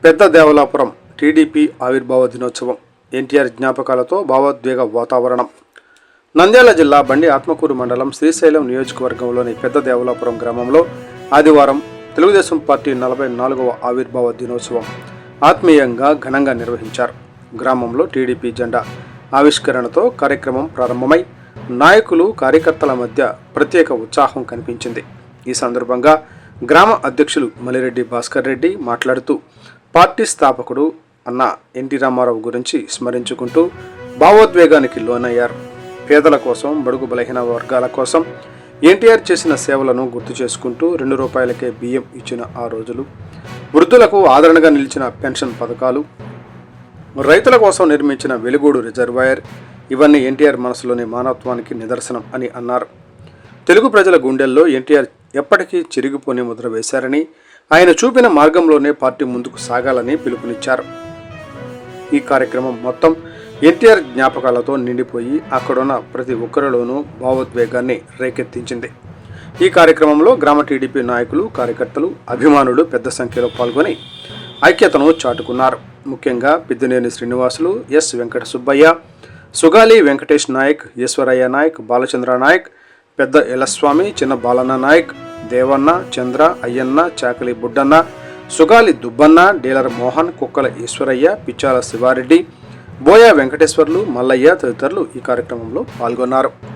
పెద్ద దేవలాపురం టీడీపీ ఆవిర్భావ దినోత్సవం, ఎన్టీఆర్ జ్ఞాపకాలతో భావోద్వేగ వాతావరణం. నంద్యాల జిల్లా బండి ఆత్మకూరు మండలం శ్రీశైలం నియోజకవర్గంలోని పెద్ద దేవలాపురం గ్రామంలో ఆదివారం తెలుగుదేశం పార్టీ 44వ ఆవిర్భావ దినోత్సవం ఆత్మీయంగా ఘనంగా నిర్వహించారు. గ్రామంలో టీడీపీ జెండా ఆవిష్కరణతో కార్యక్రమం ప్రారంభమై నాయకులు కార్యకర్తల మధ్య ప్రత్యేక ఉత్సాహం కనిపించింది. ఈ సందర్భంగా గ్రామ అధ్యక్షులు మలిరెడ్డి భాస్కర్ రెడ్డి మాట్లాడుతూ పార్టీ స్థాపకుడు అన్న ఎన్టీ రామారావు గురించి స్మరించుకుంటూ భావోద్వేగానికి లోనయ్యారు. పేదల కోసం, బడుగు బలహీన వర్గాల కోసం ఎన్టీఆర్ చేసిన సేవలను గుర్తు చేసుకుంటూ 2 రూపాయలకే బియ్యం ఇచ్చిన ఆ రోజులు, వృద్ధులకు ఆదరణగా నిలిచిన పెన్షన్ పథకాలు, రైతుల కోసం నిర్మించిన వెలుగోడు రిజర్వాయర్, ఇవన్నీ ఎన్టీఆర్ మనసులోని మానవత్వానికి నిదర్శనం అని అన్నారు. తెలుగు ప్రజల గుండెల్లో ఎన్టీఆర్ ఎప్పటికీ చిరిగిపోని ముద్ర వేశారని, ఆయన చూపిన మార్గంలోనే పార్టీ ముందుకు సాగాలని పిలుపునిచ్చారు. ఈ కార్యక్రమం మొత్తం ఎన్టీఆర్ జ్ఞాపకాలతో నిండిపోయి అక్కడున్న ప్రతి ఒక్కరిలోనూ భావోద్వేగాన్ని రేకెత్తించింది. ఈ కార్యక్రమంలో గ్రామ టీడీపీ నాయకులు, కార్యకర్తలు, అభిమానులు పెద్ద సంఖ్యలో పాల్గొని ఐక్యతను చాటుకున్నారు. ముఖ్యంగా పిద్దినేని శ్రీనివాసులు, ఎస్ వెంకట సుబ్బయ్య, సుగాలి వెంకటేష్ నాయక్, ఈశ్వరయ్య నాయక్, బాలచంద్ర నాయక్, పెద్ద ఎలస్వామి, చిన్న బాలన్న నాయక్, దేవన్న, చంద్ర, అయ్యన్న, చాకలి బుడ్డన్న, సుగాలి దుబ్బన్న, డీలర్ మోహన్, కుక్కల ఈశ్వరయ్య, పిచ్చాల శివారెడ్డి, బోయ వెంకటేశ్వర్లు, మల్లయ్య తదితరులు ఈ కార్యక్రమంలో పాల్గొన్నారు.